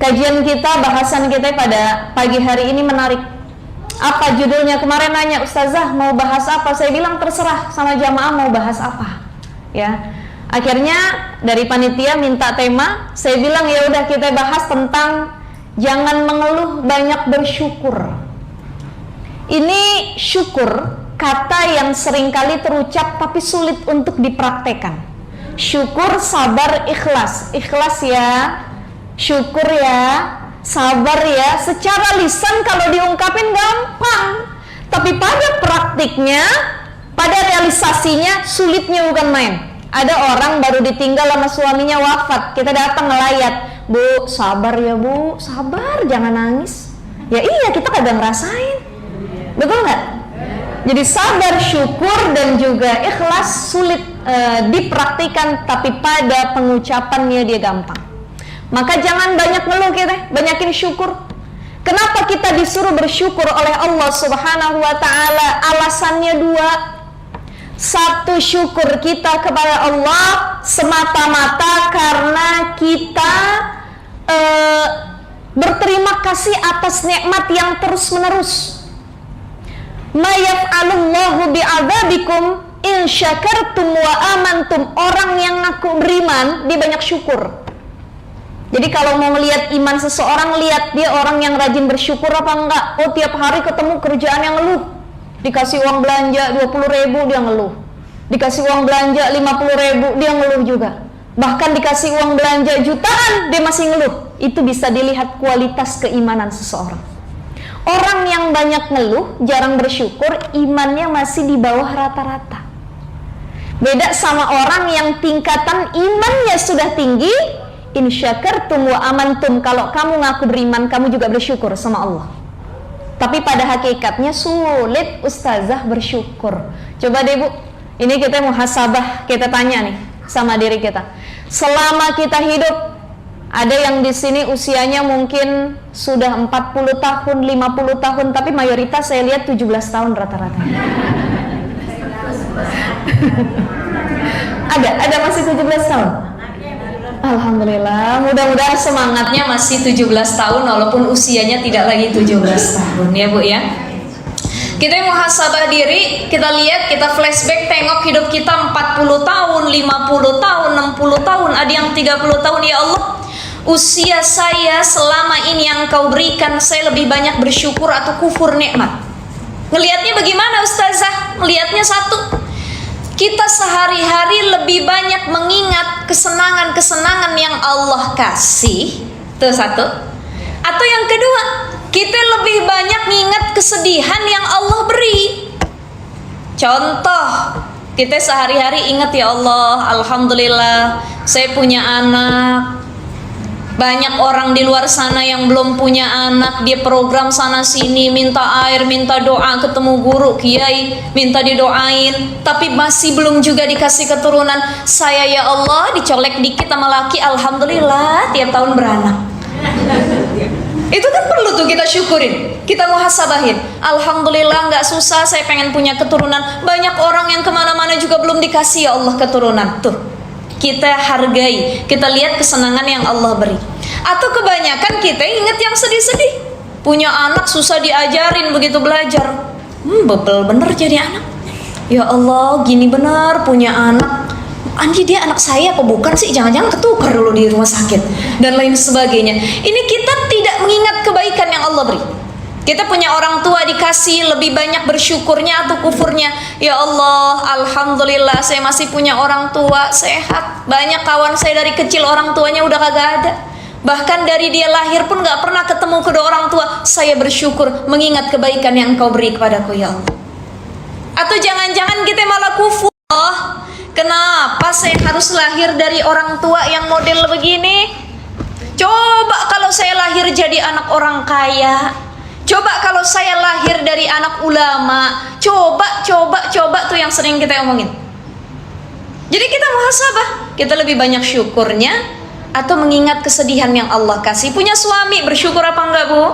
Kajian kita, bahasan kita pada pagi hari ini menarik. Apa judulnya? Kemarin nanya, Ustazah mau bahas apa? Saya bilang terserah sama jamaah mau bahas apa. Ya, akhirnya dari panitia minta tema. Saya bilang ya udah kita bahas tentang jangan mengeluh, banyak bersyukur. Ini syukur, kata yang seringkali terucap tapi sulit untuk dipraktekkan. Syukur, sabar, ikhlas. Ikhlas ya, syukur ya, sabar ya. Secara lisan kalau diungkapin gampang, tapi pada praktiknya, pada realisasinya sulitnya bukan main. Ada orang baru ditinggal sama suaminya wafat, kita datang ngelayat, Bu, sabar ya Bu, sabar, jangan nangis. Ya iya, kita kadang ngerasain, betul nggak? Jadi sabar, syukur, dan juga ikhlas sulit dipraktikan, tapi pada pengucapannya dia gampang. Maka jangan banyak ngeluh kita, banyakin syukur. Kenapa kita disuruh bersyukur oleh Allah Subhanahu wa ta'ala? Alasannya dua. Satu, syukur kita kepada Allah semata-mata karena kita berterima kasih atas nikmat yang terus-menerus. Ma yaf'alullahu bi'adzabikum in syakartum wa amantum. Orang yang ngaku beriman, dia banyak syukur. Jadi kalau mau melihat iman seseorang, lihat dia orang yang rajin bersyukur apa enggak. Oh, tiap hari ketemu kerjaan yang ngeluh. Dikasih uang belanja 20.000 dia ngeluh. Dikasih uang belanja 50.000 dia ngeluh juga. Bahkan dikasih uang belanja jutaan dia masih ngeluh. Itu bisa dilihat kualitas keimanan seseorang. Orang yang banyak ngeluh, jarang bersyukur, imannya masih di bawah rata-rata. Beda sama orang yang tingkatan imannya sudah tinggi. In syakartum wa amantum, kalau kamu ngaku beriman, kamu juga bersyukur sama Allah. Tapi pada hakikatnya sulit Ustazah bersyukur. Coba deh Bu, ini kita muhasabah, kita tanya nih sama diri kita. Selama kita hidup, ada yang di sini usianya mungkin sudah 40 tahun, 50 tahun, tapi mayoritas saya lihat 17 tahun rata-rata. Ada masih 17 tahun? Alhamdulillah, mudah-mudahan semangatnya masih 17 tahun walaupun usianya tidak lagi 17 tahun ya Bu ya. Kita muhasabah diri, kita lihat, kita flashback, tengok hidup kita 40 tahun, 50 tahun, 60 tahun, ada yang 30 tahun. Ya Allah, usia saya selama ini yang Kau berikan, saya lebih banyak bersyukur atau kufur nikmat? Ngelihatnya bagaimana Ustazah? Melihatnya satu, kita sehari-hari lebih banyak mengingat kesenangan-kesenangan yang Allah kasih. Itu satu. Atau yang kedua, kita lebih banyak mengingat kesedihan yang Allah beri. Contoh, kita sehari-hari ingat, ya Allah, alhamdulillah saya punya anak. Banyak orang di luar sana yang belum punya anak, dia program sana sini, minta air, minta doa, ketemu guru, kiai, minta didoain, tapi masih belum juga dikasih keturunan. Saya ya Allah dicolek dikit sama laki, alhamdulillah tiap tahun beranak. Itu kan perlu tuh kita syukurin, kita muhasabahin. Alhamdulillah nggak susah, saya pengen punya keturunan. Banyak orang yang kemana-mana juga belum dikasih ya Allah keturunan. Tuh, kita hargai, kita lihat kesenangan yang Allah beri. Atau kebanyakan kita ingat yang sedih-sedih. Punya anak susah diajarin begitu belajar. Bebel bener jadi anak. Ya Allah, gini bener punya anak. Andi dia anak saya apa bukan sih? Jangan-jangan ketukar dulu di rumah sakit dan lain sebagainya. Ini kita tidak mengingat kebaikan yang Allah beri. Kita punya orang tua dikasih, lebih banyak bersyukurnya atau kufurnya. Ya Allah, alhamdulillah saya masih punya orang tua sehat. Banyak kawan saya dari kecil orang tuanya udah kagak ada. Bahkan dari dia lahir pun gak pernah ketemu kedua orang tua. Saya bersyukur mengingat kebaikan yang Engkau beri kepadaku ya Allah. Atau jangan-jangan kita malah kufur. Oh, kenapa saya harus lahir dari orang tua yang model begini? Coba kalau saya lahir jadi anak orang kaya. Coba kalau saya lahir dari anak ulama. Coba tuh yang sering kita omongin. Jadi kita muhasabah, kita lebih banyak syukurnya atau mengingat kesedihan yang Allah kasih. Punya suami, bersyukur apa enggak Bu?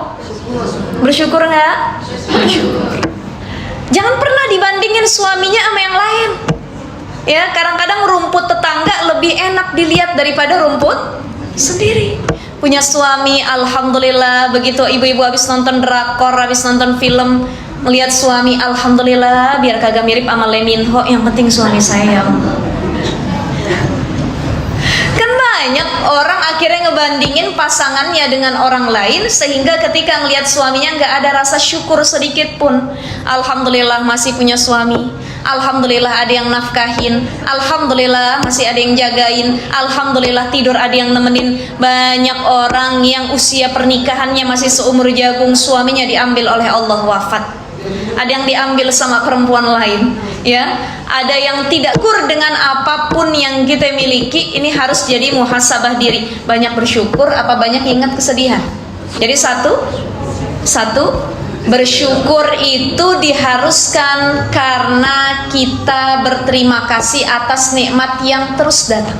Bersyukur enggak? Bersyukur. Jangan pernah dibandingin suaminya sama yang lain. Ya, kadang-kadang rumput tetangga lebih enak dilihat daripada rumput sendiri. punya suami, alhamdulillah. Begitu ibu-ibu habis nonton drakor, habis nonton film, melihat suami, alhamdulillah, biar kagak mirip sama Lee Min Ho, yang penting suami saya. Kan banyak orang akhirnya ngebandingin pasangannya dengan orang lain, sehingga ketika ngelihat suaminya nggak ada rasa syukur sedikit pun. Alhamdulillah masih punya suami, alhamdulillah ada yang nafkahin, alhamdulillah masih ada yang jagain, alhamdulillah tidur ada yang nemenin. Banyak orang yang usia pernikahannya masih seumur jagung, suaminya diambil oleh Allah wafat, ada yang diambil sama perempuan lain, ya. Ada yang tidak syukur dengan apapun yang kita miliki. Ini harus jadi muhasabah diri. Banyak bersyukur apa banyak ingat kesedihan? Jadi satu bersyukur itu diharuskan karena kita berterima kasih atas nikmat yang terus datang.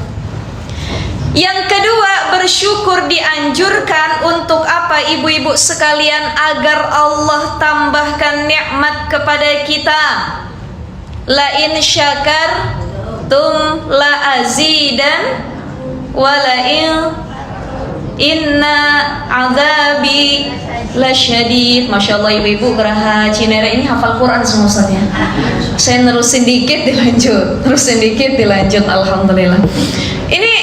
Yang kedua, bersyukur dianjurkan untuk apa ibu-ibu sekalian? Agar Allah tambahkan nikmat kepada kita. La in syakartum la azidan wa la inna azabi lasyadid. Masya Allah ibu-ibu Geraha Cinere ini hafal Quran semua Ustaz ya. Saya nerusin dikit dilanjut, alhamdulillah. Ini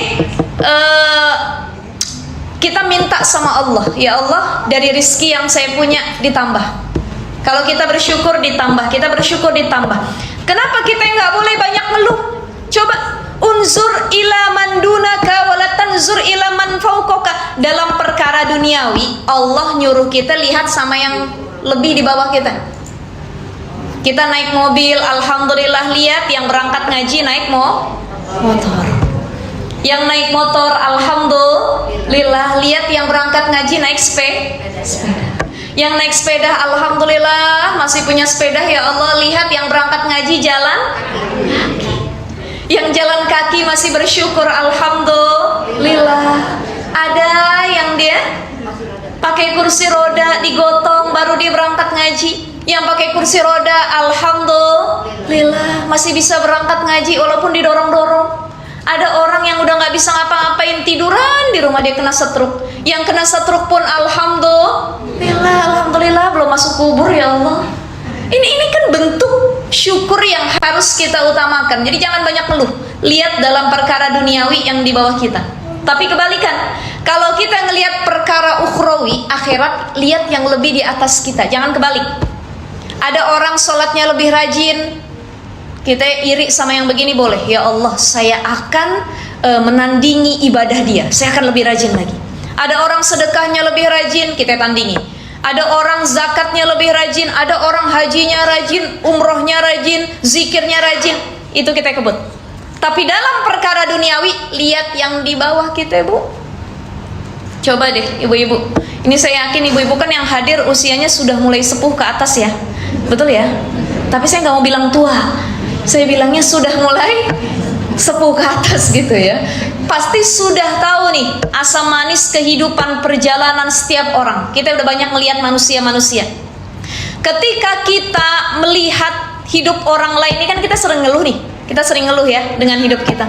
kita minta sama Allah, ya Allah, dari rizki yang saya punya ditambah. Kalau kita bersyukur ditambah, kita bersyukur ditambah. Kenapa kita nggak boleh banyak ngeluh? Coba unzur ila man dunaka wa la tanzur ila man fawqaka. Dalam perkara duniawi, Allah nyuruh kita lihat sama yang lebih di bawah kita. Kita naik mobil, alhamdulillah, lihat yang berangkat ngaji naik motor. Yang naik motor, alhamdulillah, lihat yang berangkat ngaji naik sepeda. Yang naik sepeda, alhamdulillah, masih punya sepeda, ya Allah, lihat yang berangkat ngaji jalan kaki. Yang jalan kaki masih bersyukur, alhamdulillah. Ada yang dia pakai kursi roda, digotong baru dia berangkat ngaji. Yang pakai kursi roda, alhamdulillah, masih bisa berangkat ngaji walaupun didorong-dorong. Ada orang yang udah nggak bisa ngapa-ngapain, tiduran di rumah, dia kena stroke. Yang kena stroke pun alhamdulillah belum masuk kubur, ya Allah. Ini kan bentuk syukur yang harus kita utamakan. Jadi jangan banyak ngeluh. Lihat dalam perkara duniawi yang di bawah kita. Tapi kebalikan, kalau kita ngelihat perkara ukhrawi, akhirat, lihat yang lebih di atas kita. Jangan kebalik. Ada orang sholatnya lebih rajin, kita iri sama yang begini, boleh, ya Allah, saya akan menandingi ibadah dia, saya akan lebih rajin lagi. Ada orang sedekahnya lebih rajin, kita tandingi. Ada orang zakatnya lebih rajin, ada orang hajinya rajin, umrohnya rajin, zikirnya rajin, itu kita kebut. Tapi dalam perkara duniawi, lihat yang di bawah kita, Bu. Coba deh ibu-ibu, ini saya yakin ibu-ibu kan yang hadir usianya sudah mulai sepuh ke atas ya, betul ya? Tapi saya nggak mau bilang tua, saya bilangnya sudah mulai sepuh ke atas gitu ya. Pasti sudah tahu nih asam manis kehidupan perjalanan setiap orang. Kita udah banyak melihat manusia-manusia. Ketika kita melihat hidup orang lain, ini kan kita sering ngeluh nih. Kita sering ngeluh ya dengan hidup kita.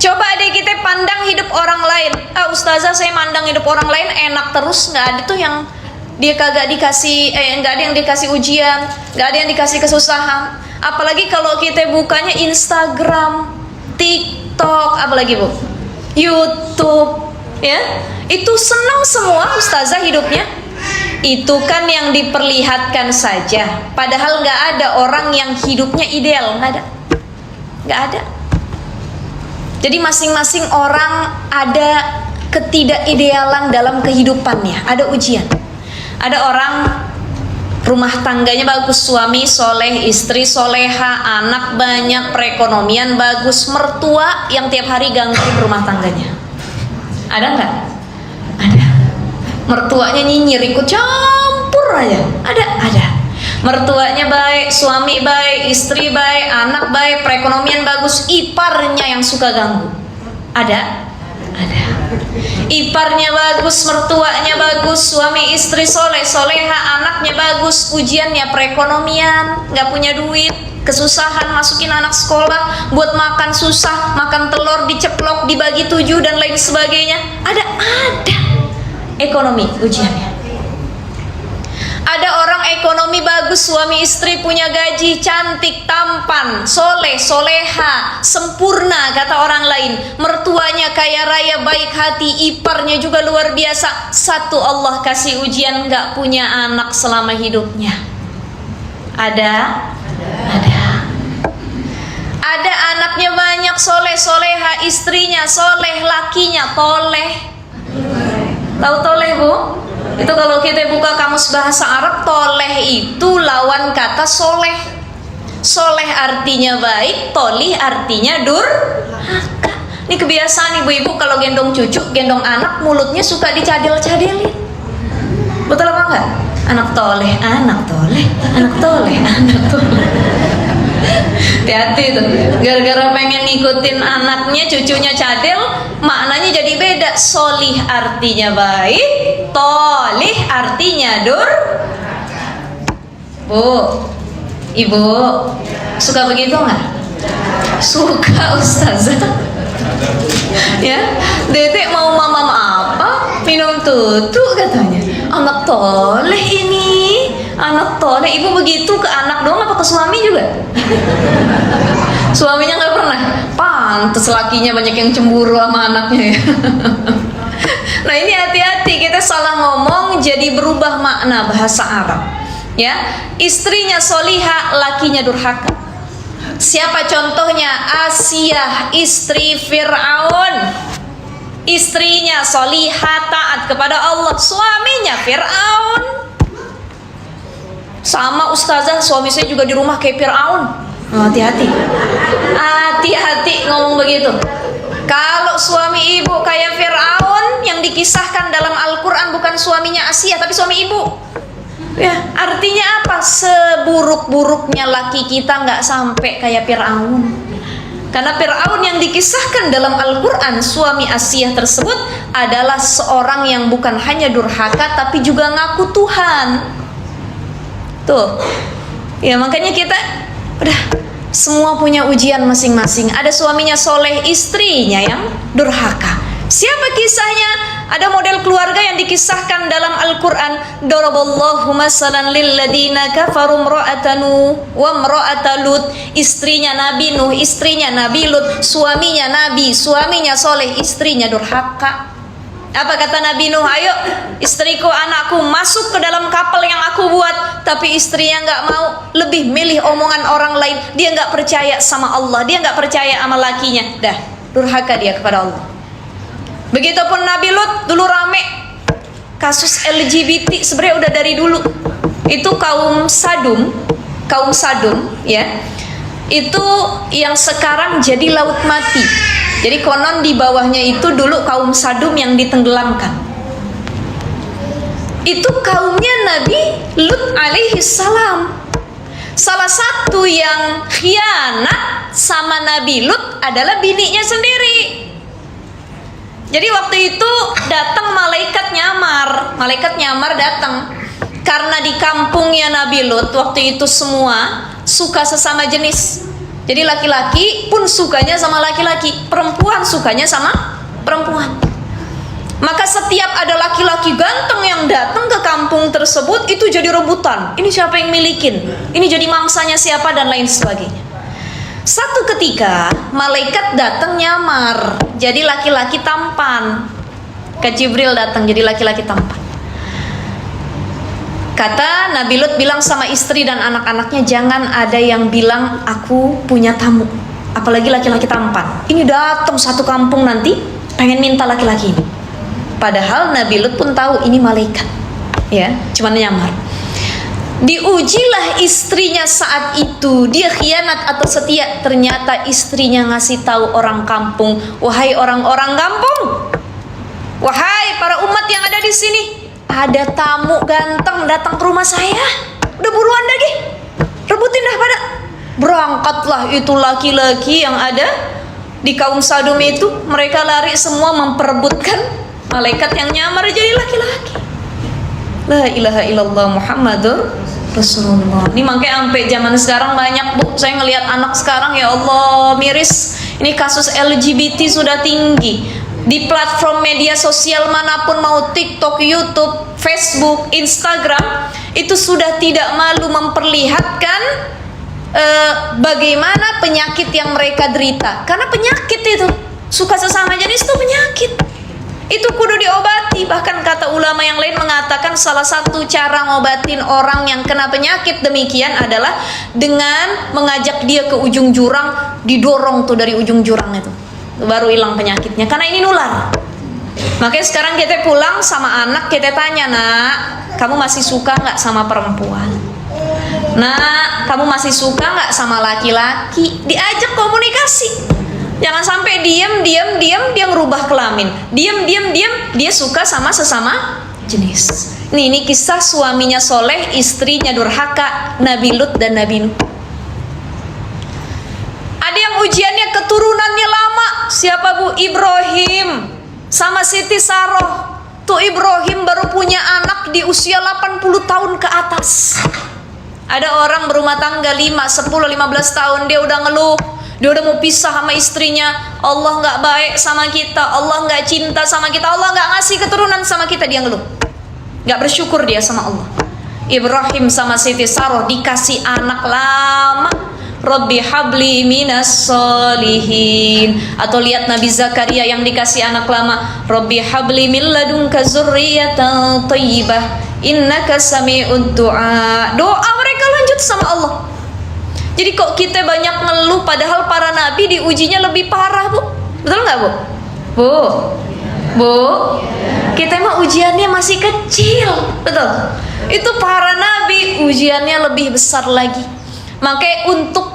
Coba deh kita pandang hidup orang lain. Ah ustazah, saya mandang hidup orang lain enak terus, nggak ada tuh yang dia kagak dikasih, nggak ada yang dikasih ujian, nggak ada yang dikasih kesusahan. Apalagi kalau kita bukanya Instagram, TikTok, apalagi Bu, YouTube, ya, itu senang semua ustazah hidupnya. Itu kan yang diperlihatkan saja. Padahal nggak ada orang yang hidupnya ideal, nggak ada. Jadi masing-masing orang ada ketidakidealan dalam kehidupannya, ada ujian. Ada orang rumah tangganya bagus, suami soleh, istri soleha, anak banyak, perekonomian bagus, mertua yang tiap hari gangguin rumah tangganya. Ada nggak? Ada. Mertuanya nyinyir, ikut campur aja. Ada. Mertuanya baik, suami baik, istri baik, anak baik, perekonomian bagus, iparnya yang suka ganggu. Ada. Iparnya bagus, mertuanya bagus, suami istri soleh, soleha, anaknya bagus, ujiannya perekonomian, nggak punya duit, kesusahan masukin anak sekolah, buat makan susah, makan telur diceplok, dibagi 7 dan lain sebagainya. Ada. ekonomi ujiannya. Ada orang ekonomi bagus, suami istri punya gaji, cantik, tampan, soleh, soleha, sempurna kata orang lain. Mertuanya kaya raya, baik hati, iparnya juga luar biasa. Satu Allah kasih ujian, gak punya anak selama hidupnya. Ada. Ada anaknya banyak, soleh, soleha, istrinya soleh, lakinya toleh. Tahu toleh, Bu? Itu kalau kita buka kamus bahasa Arab, toleh itu lawan kata soleh. Soleh artinya baik, tolih artinya durhaka. Ini kebiasaan ibu-ibu kalau gendong cucu, gendong anak, mulutnya suka dicadil-cadilin. Betul apa enggak? Anak toleh, anak toleh, anak toleh, anak toleh. Hati-hati tuh, gara-gara pengen ngikutin anaknya, cucunya cadel, maknanya jadi beda. Solih artinya baik, tolih artinya Bu, ibu, suka begitu nggak? Suka ustazah. Ya, dedek mau mamam apa? Minum tutu katanya. Anak toleh ini, anak toleh. Ibu begitu ke anak doang apa ke suami juga? Suaminya nggak pernah. Pantes lakinya banyak yang cemburu sama anaknya ya. Nah ini hati-hati, kita salah ngomong jadi berubah makna bahasa Arab. Ya, istrinya soliha, lakinya durhaka. Siapa contohnya? Asiyah, istri Fir'aun. Istrinya solihah, taat kepada Allah, suaminya Fir'aun. Sama ustazah, suami saya juga di rumah kayak Fir'aun. Hati-hati, hati-hati ngomong begitu. Kalau suami ibu kayak Fir'aun, yang dikisahkan dalam Al-Quran bukan suaminya Asiyah tapi suami ibu. Ya, artinya apa? Seburuk-buruknya laki kita nggak sampai kayak Fir'aun. Karena Fir'aun yang dikisahkan dalam Al-Quran, suami Asiyah tersebut adalah seorang yang bukan hanya durhaka tapi juga ngaku Tuhan. Tuh, ya makanya kita udah semua punya ujian masing-masing. Ada suaminya soleh, istrinya yang durhaka. Siapa kisahnya? Ada model keluarga yang dikisahkan dalam Al-Quran. Daraballahu masalan lilladina kafaru mra'ata Nuh wa mra'ata Lut. Istrinya Nabi Nuh, istrinya Nabi Lut. Suaminya Nabi, suaminya soleh, istrinya durhaka. Apa kata Nabi Nuh? Ayo istriku, anakku masuk ke dalam kapal yang aku buat. Tapi istrinya gak mau, lebih milih omongan orang lain. Dia gak percaya sama Allah, dia gak percaya sama lakinya. Dah, durhaka dia kepada Allah. Begitupun Nabi Lut, dulu rame kasus LGBT, sebenarnya udah dari dulu. Itu kaum Sadum ya. Itu yang sekarang jadi laut mati. Jadi konon di bawahnya itu dulu kaum Sadum yang ditenggelamkan. Itu kaumnya Nabi Lut alaihi salam. Salah satu yang khianat sama Nabi Lut adalah bininya sendiri. Jadi waktu itu datang malaikat nyamar datang. Karena di kampungnya Nabi Lut waktu itu semua suka sesama jenis. Jadi laki-laki pun sukanya sama laki-laki, perempuan sukanya sama perempuan. Maka setiap ada laki-laki ganteng yang datang ke kampung tersebut, itu jadi rebutan. Ini siapa yang milikin? Ini jadi mangsanya siapa dan lain sebagainya. Satu ketika malaikat datang nyamar jadi laki-laki tampan. Ke Jibril datang jadi laki-laki tampan. Kata Nabi Lut bilang sama istri dan anak-anaknya, jangan ada yang bilang aku punya tamu, apalagi laki-laki tampan. Ini datang satu kampung nanti pengen minta laki-laki ini. Padahal Nabi Lut pun tahu ini malaikat, ya, cuman nyamar. Diujilah istrinya saat itu, dia khianat atau setia. Ternyata istrinya ngasih tahu orang kampung, wahai orang-orang kampung, wahai para umat yang ada di sini, ada tamu ganteng datang ke rumah saya. Udah buruan lagi, rebutin dah pada. Berangkatlah itu laki-laki yang ada di kaum Sadum itu. Mereka lari semua memperebutkan malaikat yang nyamar jadi laki-laki. La ilaha illallah Muhammadur Rasulullah. Ini makanya sampai zaman sekarang banyak, Bu, saya ngelihat anak sekarang, ya Allah, miris. Ini kasus LGBT sudah tinggi. di platform media sosial manapun, mau TikTok, YouTube, Facebook, Instagram, itu sudah tidak malu memperlihatkan bagaimana penyakit yang mereka derita. Karena penyakit itu, suka sesama jenis itu penyakit, itu kudu diobati. Bahkan kata ulama yang lain mengatakan salah satu cara ngobatin orang yang kena penyakit demikian adalah dengan mengajak dia ke ujung jurang, didorong tuh dari ujung jurang itu, baru hilang penyakitnya. Karena ini nular. Makanya sekarang kita pulang sama anak, kita tanya, nak, kamu masih suka nggak sama perempuan? Nak, kamu masih suka nggak sama laki-laki? Diajak komunikasi. Jangan sampai diam dia ngerubah kelamin. Diam dia suka sama sesama jenis. Ini kisah suaminya soleh, istrinya durhaka, Nabi Lut dan Nabi Nuh. Ada yang ujiannya keturunannya lama. Siapa bu? Ibrahim sama Siti Saroh. Tuh Ibrahim baru punya anak di usia 80 tahun ke atas. Ada orang berumah tangga 5, 10, 15 tahun dia udah ngeluh. Dia udah mau pisah sama istrinya. Allah nggak baik sama kita, Allah nggak cinta sama kita, Allah nggak ngasih keturunan sama kita. Dia ngeluh, nggak bersyukur dia sama Allah. Ibrahim sama Siti Saroh dikasih anak lama. Rabbi habli minas solihin. Atau lihat Nabi Zakaria yang dikasih anak lama, Rabbi habli min ladunka zurriyatan thayyibah innaka sami'ud du'a. Doa mereka lanjut sama Allah. Jadi kok kita banyak ngeluh, padahal para nabi diujinya lebih parah, bu? Betul nggak, bu? Bu, kita mah ujiannya masih kecil, betul? Itu para nabi ujiannya lebih besar lagi. Makanya untuk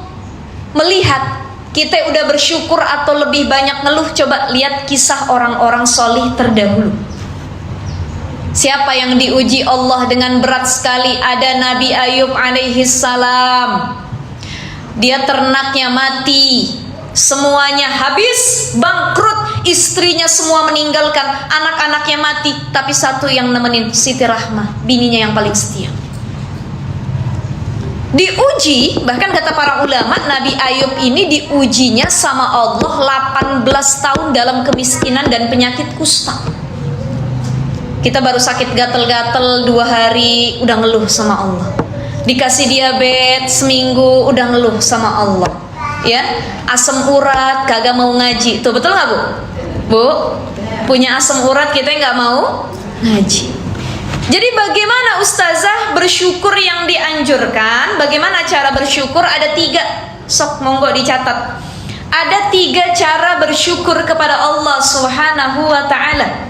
melihat kita udah bersyukur atau lebih banyak ngeluh, coba lihat kisah orang-orang solih terdahulu. Siapa yang diuji Allah dengan berat sekali? Ada Nabi Ayub alaihi salam. Dia ternaknya mati, semuanya habis, bangkrut, istrinya semua meninggalkan, anak-anaknya mati, tapi satu yang nemenin, Siti Rahmah, bininya yang paling setia. Diuji, bahkan kata para ulama, Nabi Ayub ini diujinya sama Allah 18 tahun dalam kemiskinan dan penyakit kusta. Kita baru sakit gatel-gatel 2 hari udah ngeluh sama Allah. Dikasih diabetes seminggu udah ngeluh sama Allah, ya. Asam urat kagak mau ngaji, tuh betul nggak bu? Bu, punya asam urat kita nggak mau ngaji. Jadi bagaimana ustazah bersyukur yang dianjurkan? Bagaimana cara bersyukur? Ada 3, sok monggo dicatat. Ada 3 cara bersyukur kepada Allah Subhanahu wa Ta'ala.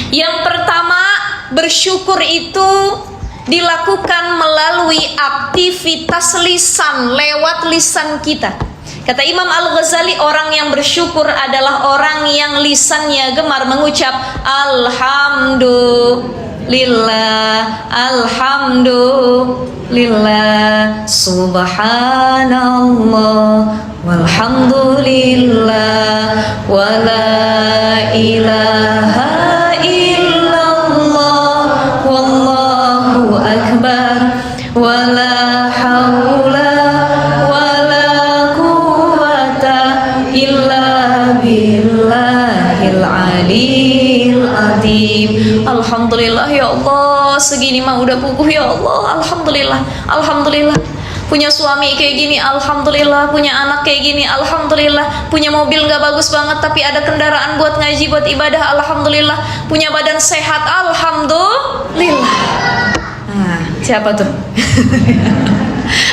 Yang pertama, bersyukur itu dilakukan melalui aktivitas lisan, lewat lisan kita. Kata Imam Al-Ghazali, orang yang bersyukur adalah orang yang lisannya gemar mengucap Alhamdulillah, Alhamdulillah, Subhanallah, walhamdulillah, wala ilaha wala haula wala quwata illa billahil aliyil azim. Alhamdulillah ya Allah, segini mah udah puguh ya Allah. Alhamdulillah, alhamdulillah. Punya suami kayak gini, alhamdulillah. Punya anak kayak gini, alhamdulillah. Punya mobil gak bagus banget tapi ada kendaraan buat ngaji, buat ibadah, alhamdulillah. Punya badan sehat, alhamdulillah. Nah, siapa tuh?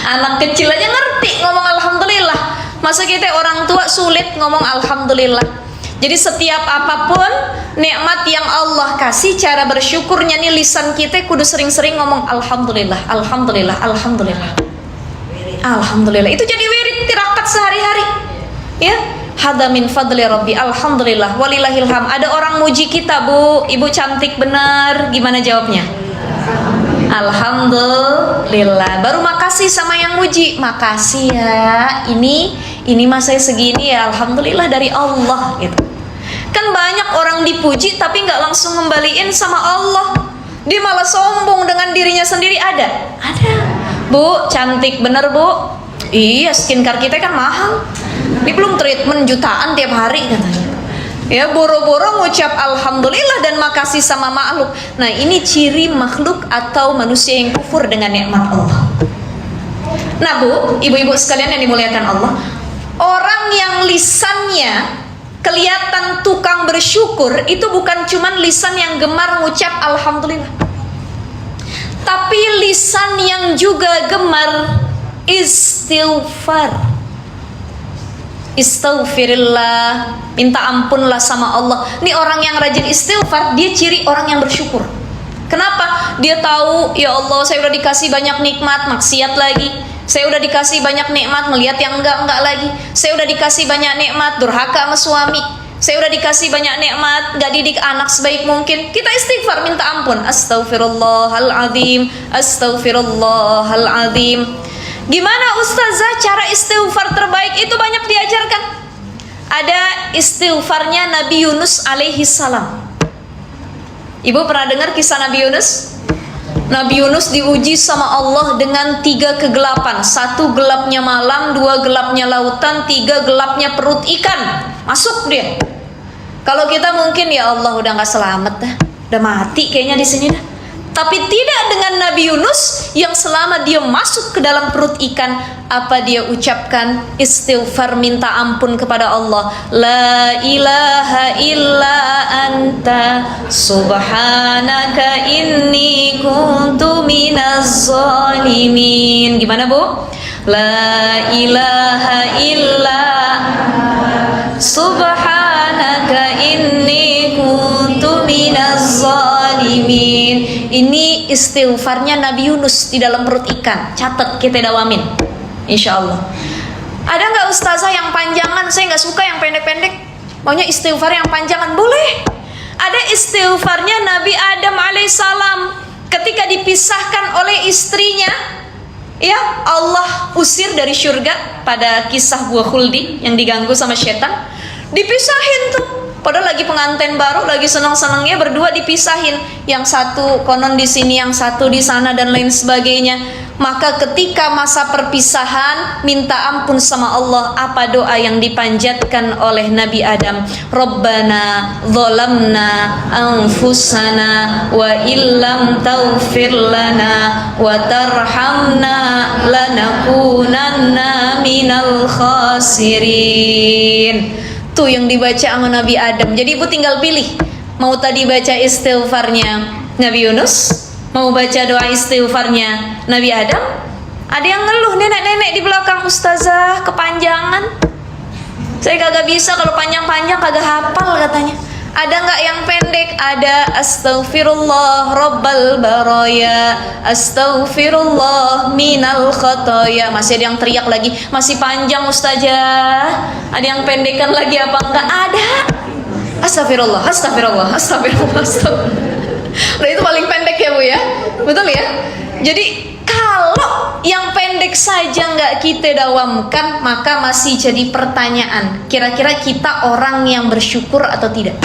Anak kecil aja ngerti ngomong alhamdulillah. Masa kita orang tua sulit ngomong alhamdulillah. Jadi setiap apapun nikmat yang Allah kasih, cara bersyukurnya nih lisan kita kudu sering-sering ngomong alhamdulillah, alhamdulillah, alhamdulillah, alhamdulillah. Itu jadi wirid tirakat sehari-hari, ya. Hada min fadli rabbi, alhamdulillah, walillahilham. Ada orang muji kita, bu, ibu cantik benar, gimana jawabnya? Alhamdulillah. Baru makasih sama yang muji, makasih ya, ini mah saya segini ya, alhamdulillah dari Allah gitu. Kan banyak orang dipuji tapi nggak langsung ngembaliin sama Allah, dia malah sombong dengan dirinya sendiri. Ada bu, cantik bener bu, iya skincare kita kan mahal, ini belum treatment jutaan tiap hari katanya, Ya, boro-boro ngucap alhamdulillah dan makasih sama makhluk. Nah, ini ciri makhluk atau manusia yang kufur dengan nikmat Allah. Nah, Bu, ibu-ibu sekalian yang dimuliakan Allah, orang yang lisannya kelihatan tukang bersyukur itu bukan cuman lisan yang gemar ngucap alhamdulillah, tapi lisan yang juga gemar istighfar. Istaghfirillah, minta ampunlah sama Allah. Ini orang yang rajin istighfar, dia ciri orang yang bersyukur. Kenapa? Dia tahu, ya Allah, saya udah dikasih banyak nikmat, maksiat lagi. Saya udah dikasih banyak nikmat, melihat yang enggak lagi. Saya udah dikasih banyak nikmat, durhaka sama suami. Saya udah dikasih banyak nikmat, gak didik anak sebaik mungkin. Kita istighfar, minta ampun. Astaghfirullahaladzim, astaghfirullahaladzim. Gimana ustazah cara istighfar terbaik? Itu banyak diajarkan. Ada istighfarnya Nabi Yunus alaihi salam. Ibu pernah dengar kisah Nabi Yunus? Nabi Yunus diuji sama Allah dengan 3 kegelapan. 1 gelapnya malam, 2 gelapnya lautan, 3 gelapnya perut ikan. Masuk dia. Kalau kita mungkin, ya Allah udah gak selamat dah, udah mati kayaknya di sini dah. Tapi tidak dengan Nabi Yunus yang selama dia masuk ke dalam perut ikan, apa dia ucapkan? Istighfar, minta ampun kepada Allah. La ilaha illa anta subhanaka inni kuntu minaz zalimin. Gimana, Bu? La ilaha illa subhanaka inni kuntu minaz zalimin. Ini istighfarnya Nabi Yunus di dalam perut ikan. Catat, kita dawamin, insya Allah. Ada nggak ustazah yang panjangan? Saya nggak suka yang pendek-pendek, maunya istighfar yang panjangan. Boleh. Ada istighfarnya Nabi Adam alaihissalam ketika dipisahkan oleh istrinya. Ya, Allah usir dari surga pada kisah buah khuldi yang diganggu sama setan. Dipisahin tuh. Padahal lagi pengantin baru, lagi senang-senangnya berdua dipisahin. Yang satu konon di sini, yang satu di sana dan lain sebagainya. Maka ketika masa perpisahan, minta ampun sama Allah. Apa doa yang dipanjatkan oleh Nabi Adam? Rabbana zalamna anfusana wa illam taghfir lana wa tarhamna lanakunanna minal khasirin. Tuh yang dibaca sama Nabi Adam. Jadi ibu tinggal pilih, mau tadi baca istighfarnya Nabi Yunus, mau baca doa istighfarnya Nabi Adam. Ada yang ngeluh, nenek-nenek di belakang, ustazah kepanjangan, saya kagak bisa, kalau panjang-panjang kagak hafal katanya. Ada nggak yang pendek? Ada. Astaghfirullah Rabbal baraya, astaghfirullah minal khotoya. Masih ada yang teriak lagi, masih panjang ustazah. Ada yang pendekan lagi apa enggak? Ada. Astagfirullah, astagfirullah, astagfirullah, astagfirullah. Nah, itu paling pendek ya Bu ya, betul ya. Jadi kalau yang pendek saja nggak kita dawamkan, maka masih jadi pertanyaan, kira-kira kita orang yang bersyukur atau tidak?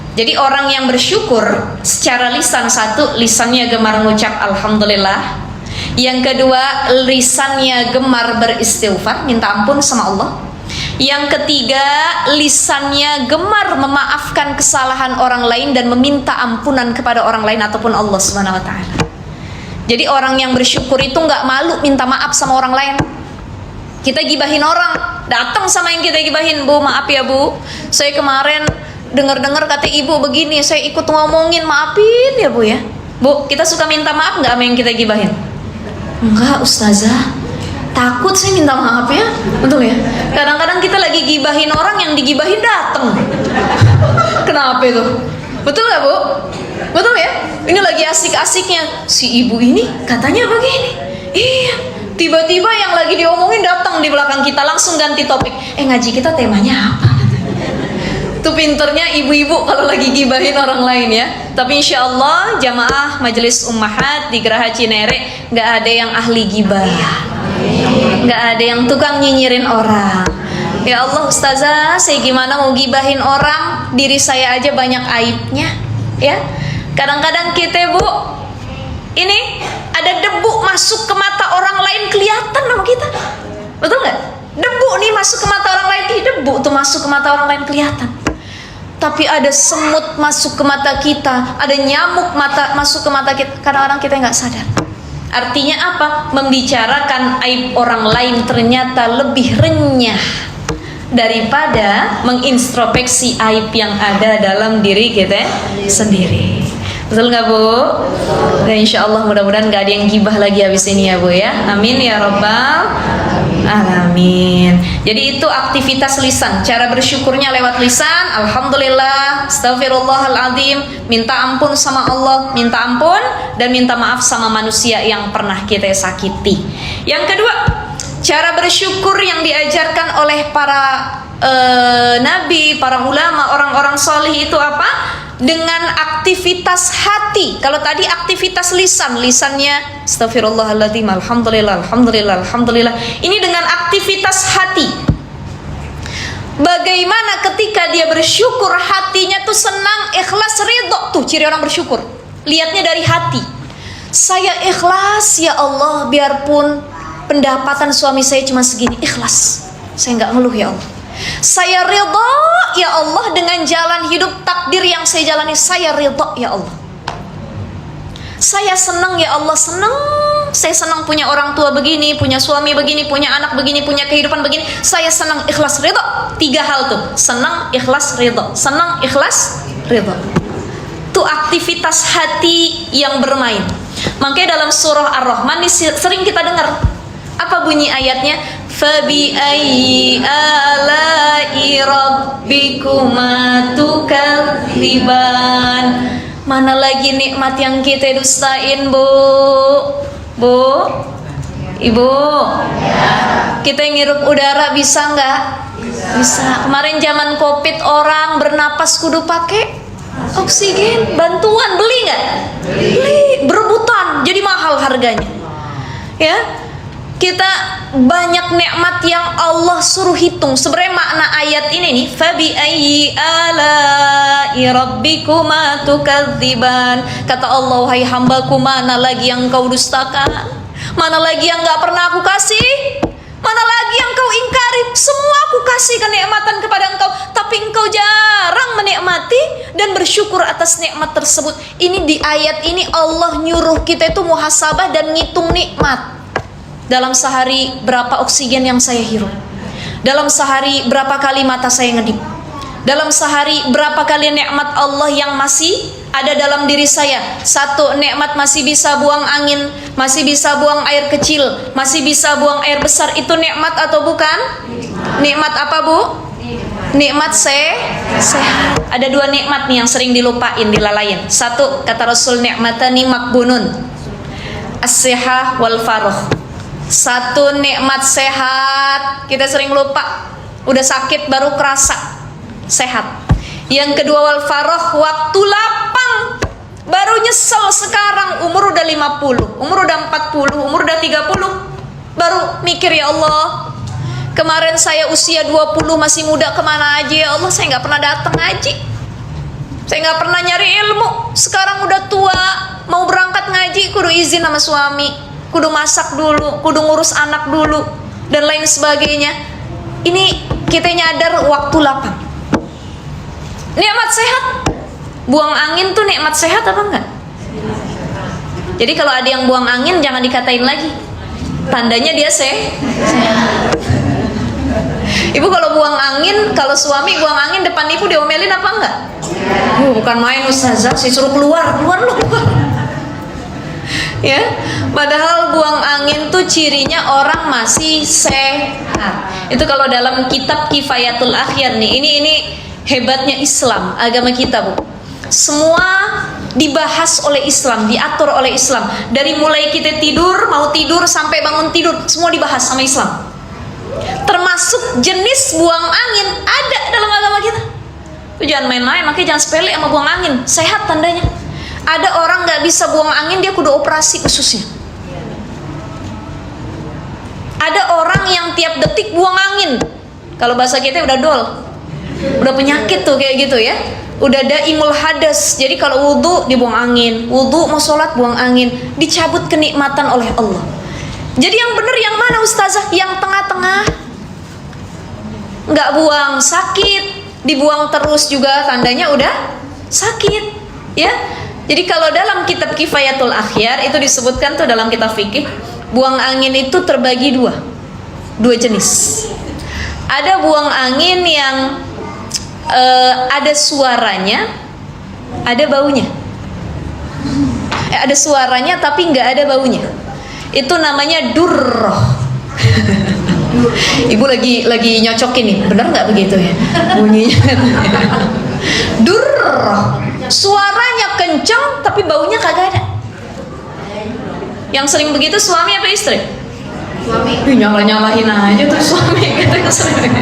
Jadi orang yang bersyukur secara lisan, satu, lisannya gemar mengucap alhamdulillah. Yang kedua, lisannya gemar beristighfar, minta ampun sama Allah. Yang ketiga, lisannya gemar memaafkan kesalahan orang lain dan meminta ampunan kepada orang lain ataupun Allah Subhanahu wa taala. Jadi orang yang bersyukur itu nggak malu minta maaf sama orang lain. Kita gibahin orang, datang sama yang kita gibahin, Bu maaf ya Bu, saya kemarin dengar-dengar kata ibu begini, saya ikut ngomongin, maafin ya Bu ya. Bu, kita suka minta maaf nggak sama yang kita gibahin? Enggak ustazah, takut saya minta maaf ya, betul ya. Kadang-kadang kita lagi gibahin orang, yang digibahin datang. Kenapa itu? Betul nggak Bu? Betul ya? Ini lagi asik-asiknya, si ibu ini katanya begini. Iya, tiba-tiba yang lagi diomongin datang di belakang kita, langsung ganti topik. Ngaji kita temanya apa? Itu pinternya ibu-ibu kalau lagi gibahin orang lain ya. Tapi insya Allah jamaah majelis ummahat di Geraha Cinere nggak ada yang ahli gibah, nggak ada yang tukang nyinyirin orang. Ya Allah ustazah, saya gimana mau gibahin orang, diri saya aja banyak aibnya ya. Kadang-kadang kita Bu, ini ada debu masuk ke mata orang lain kelihatan sama kita, betul nggak? Debu nih masuk ke mata orang lain, debu tuh masuk ke mata orang lain kelihatan. tapi ada semut masuk ke mata kita, ada nyamuk masuk ke mata kita. Kadang-kadang kita nggak sadar. Artinya apa? Membicarakan aib orang lain ternyata lebih renyah daripada mengintrospeksi aib yang ada dalam diri kita sendiri. Betul nggak Bu? Dan insya Allah mudah-mudahan nggak ada yang gibah lagi habis ini ya Bu ya. Amin ya Rabbal Alamin. Jadi itu aktivitas lisan. Cara bersyukurnya lewat lisan. Alhamdulillah, astagfirullahaladzim, minta ampun sama Allah, minta ampun dan minta maaf sama manusia yang pernah kita sakiti. Yang kedua, cara bersyukur yang diajarkan oleh para nabi, para ulama, orang-orang solih itu apa? Dengan aktivitas hati. Kalau tadi aktivitas lisan, lisannya astagfirullahaladzim, alhamdulillah, alhamdulillah, alhamdulillah. Ini dengan aktivitas hati. Bagaimana ketika dia bersyukur, hatinya tuh senang, ikhlas, ridho. Tuh ciri orang bersyukur, lihatnya dari hati. Saya ikhlas ya Allah, biarpun pendapatan suami saya cuma segini, ikhlas, saya nggak ngeluh ya Allah. Saya ridha ya Allah dengan jalan hidup takdir yang saya jalani. Saya ridha ya Allah. Saya senang ya Allah, senang. Saya senang punya orang tua begini, punya suami begini, punya anak begini, punya kehidupan begini. Saya senang, ikhlas, ridha. 3 hal tuh. Senang, ikhlas, ridha. Senang, ikhlas, ridha. Itu aktivitas hati yang bermain. Makanya dalam surah Ar-Rahman sering kita dengar. Apa bunyi ayatnya? Fabi ayyi ala'i rabbikuma tukadziban. Mana lagi nikmat yang kita dustain, Bu? Bu? Ibu? Kita ngirup udara bisa nggak? Bisa. Kemarin zaman Covid orang bernapas kudu pakai oksigen. Bantuan beli nggak? Beli. Berebutan. Jadi mahal harganya. Ya. Kita banyak nikmat yang Allah suruh hitung. Sebenarnya makna ayat ini nih, fabi ayyi ala'i rabbikuma tukadziban. Kata Allah, wahai hambaku, mana lagi yang kau dustakan? Mana lagi yang gak pernah aku kasih? Mana lagi yang kau ingkari? Semua aku kasih kenikmatan kepada engkau, tapi engkau jarang menikmati dan bersyukur atas nikmat tersebut. Ini di ayat ini Allah nyuruh kita itu muhasabah dan ngitung nikmat. Dalam sehari berapa oksigen yang saya hirup? Dalam sehari berapa kali mata saya ngedip? Dalam sehari berapa kali nikmat Allah yang masih ada dalam diri saya? 1, nikmat masih bisa buang angin, masih bisa buang air kecil, masih bisa buang air besar. Itu nikmat atau bukan? Nikmat apa Bu? Nikmat sehat. Ada 2 nikmat nih yang sering dilupain, dilalain. 1, kata Rasul, nikmatani makbunun, as-sihah wal faruh. 1, nikmat sehat, kita sering lupa. Udah sakit baru kerasa sehat. Yang kedua, wal faroh, waktu lapang baru nyesel sekarang. Umur udah 50, umur udah 40, umur udah 30, baru mikir, ya Allah, kemarin saya usia 20 masih muda, kemana aja ya Allah? Saya gak pernah datang ngaji, saya gak pernah nyari ilmu. Sekarang udah tua, mau berangkat ngaji kudu izin sama suami, kudu masak dulu, kudu ngurus anak dulu, dan lain sebagainya. Ini kita nyadar waktu lapang. Nikmat sehat, buang angin tuh nikmat sehat apa enggak? Jadi kalau ada yang buang angin jangan dikatain lagi, tandanya dia sehat. Ibu kalau buang angin, kalau suami buang angin depan ibu diomelin apa enggak? Bukan main ustazah, saya suruh keluar lu keluar. Ya, padahal buang angin tuh cirinya orang masih sehat. Itu kalau dalam kitab Kifayatul Akhyar nih, ini hebatnya Islam, agama kita Bu. Semua dibahas oleh Islam, diatur oleh Islam. Dari mulai kita tidur, mau tidur sampai bangun tidur, semua dibahas sama Islam. Termasuk jenis buang angin ada dalam agama kita. Tuh jangan main-main, makanya jangan sepele sama buang angin. Sehat tandanya. Ada orang gak bisa buang angin, dia kudu operasi khususnya. Ada orang yang tiap detik buang angin. Kalau bahasa kita udah dol, udah penyakit tuh kayak gitu ya. Udah daimul hadas. Jadi kalau wudu dibuang angin, wudu mau sholat buang angin, dicabut kenikmatan oleh Allah. Jadi yang bener yang mana ustazah? Yang tengah-tengah. Gak buang sakit, Dibuang terus juga tandanya udah sakit, ya. Jadi kalau dalam kitab Kifayatul Akhyar itu disebutkan tuh dalam kitab fikih, buang angin itu terbagi dua jenis. Ada buang angin yang ada suaranya, ada baunya. Ada suaranya tapi nggak ada baunya. Itu namanya durroh. Ibu lagi nyocokin nih, benar nggak begitu ya bunyinya? Durroh, suaranya kencang tapi baunya kagak ada. Yang sering begitu suami apa istri? Suami. Nyalahin aja tuh suami, katanya sering.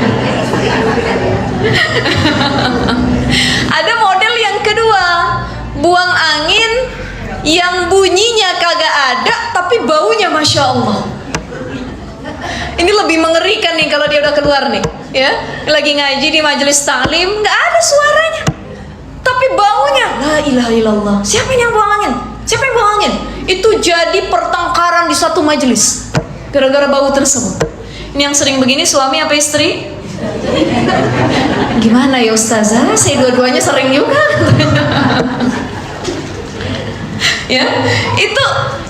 Ada model yang kedua, buang angin yang bunyinya kagak ada tapi baunya masya Allah. Ini lebih mengerikan nih kalau dia udah keluar nih, ya, lagi ngaji di majelis taklim, nggak ada suaranya, tapi baunya, la ilaha illallah. Siapa yang buang angin? Siapa yang buang angin? Itu jadi pertengkaran di satu majelis gara-gara bau tersebut. Ini yang sering begini suami apa istri? Gimana ya ustazah? Saya dua-duanya sering juga. Ya,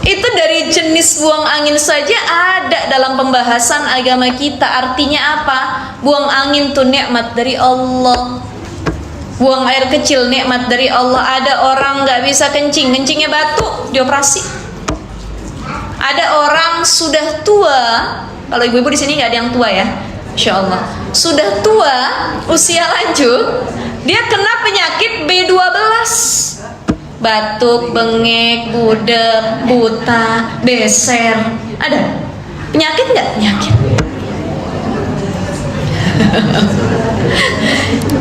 itu dari jenis buang angin saja ada dalam pembahasan agama kita. Artinya apa? Buang angin tuh nikmat dari Allah. Buang air kecil nikmat dari Allah. Ada orang nggak bisa kencing, kencingnya batu, dioperasi. Ada orang sudah tua. Kalau ibu-ibu di sini nggak ada yang tua ya, insya Allah. Sudah tua, usia lanjut, dia kena penyakit B12. Batuk, bengek, budek, buta, beser. Ada penyakit nggak? Penyakit.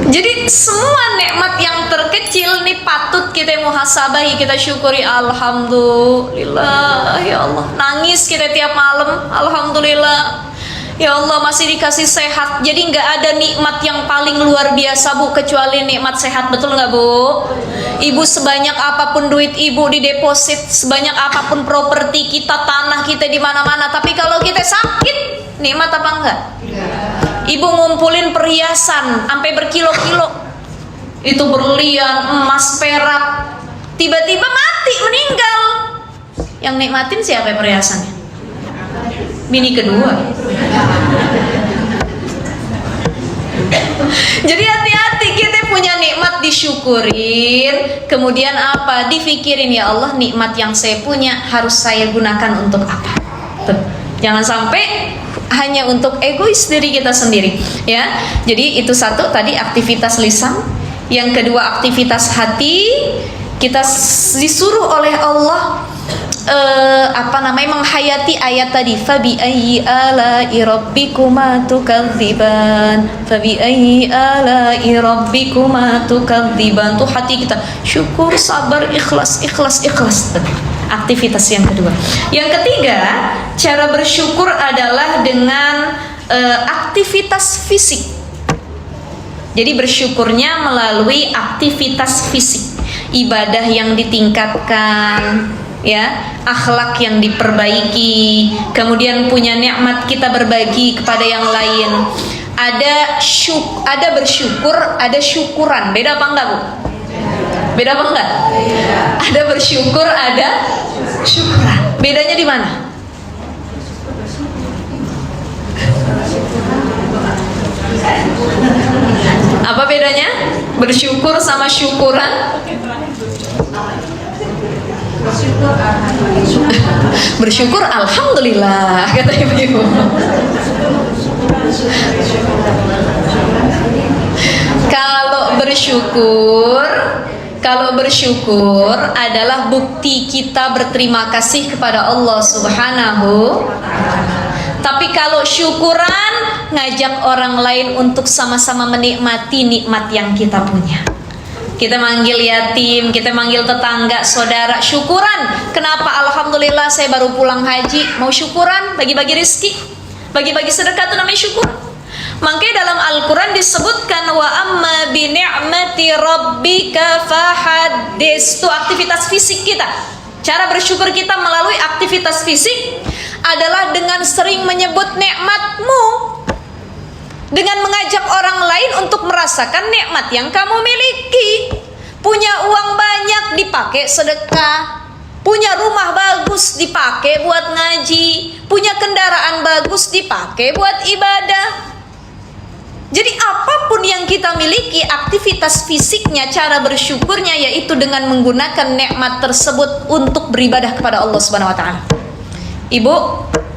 Jadi semua nikmat yang terkecil nih patut kita muhasabahi, kita syukuri. Alhamdulillah ya Allah. Nangis kita tiap malam, alhamdulillah ya Allah masih dikasih sehat. Jadi nggak ada nikmat yang paling luar biasa Bu kecuali nikmat sehat, betul nggak Bu? Ibu sebanyak apapun duit ibu di deposit, sebanyak apapun properti kita, tanah kita di mana-mana, tapi kalau kita sakit, nikmat apa enggak? Ibu ngumpulin perhiasan sampai berkilo-kilo, itu berlian, emas, perak, tiba-tiba mati, meninggal. Yang nikmatin siapa perhiasannya? Bini kedua. Jadi hati-hati, kita punya nikmat disyukurin, kemudian apa? Difikirin, ya Allah, nikmat yang saya punya harus saya gunakan untuk apa? Tuh. Jangan sampai hanya untuk egois diri kita sendiri, ya. Jadi itu satu tadi aktivitas lisan, yang kedua aktivitas hati. Kita disuruh oleh Allah menghayati ayat tadi, fabi ayyi ala'i rabbikuma tukadziban, fabi ayyi ala'i rabbikuma tukadziban. Tuh hati kita syukur, sabar, ikhlas. Aktivitas yang kedua. Yang ketiga, cara bersyukur adalah dengan aktivitas fisik. Jadi bersyukurnya melalui aktivitas fisik, ibadah yang ditingkatkan, ya, akhlak yang diperbaiki, kemudian punya nikmat kita berbagi kepada yang lain. Ada bersyukur, ada syukuran. Beda apa enggak Bu? Beda apa enggak? Ada bersyukur, ada syukuran. Bedanya di mana? Apa bedanya? Bersyukur sama syukuran? Bersyukur alhamdulillah, kata ibu-ibu. Kalau bersyukur adalah bukti kita berterima kasih kepada Allah Subhanahu. Tapi kalau syukuran ngajak orang lain untuk sama-sama menikmati nikmat yang kita punya. Kita manggil yatim, kita manggil tetangga, saudara, syukuran. Kenapa? Alhamdulillah saya baru pulang haji, mau syukuran, bagi-bagi rezeki, bagi-bagi sedekah, itu namanya syukur. Makanya dalam Al-Quran disebutkan wa amma bi ni'mati rabbika fahaddits. Itu aktivitas fisik kita. Cara bersyukur kita melalui aktivitas fisik adalah dengan sering menyebut nikmatmu. dengan mengajak orang lain untuk merasakan nikmat yang kamu miliki. Punya uang banyak dipakai sedekah, punya rumah bagus dipakai buat ngaji, punya kendaraan bagus dipakai buat ibadah. Jadi apapun yang kita miliki, aktivitas fisiknya, cara bersyukurnya yaitu dengan menggunakan nikmat tersebut untuk beribadah kepada Allah Subhanahu wa taala. Ibu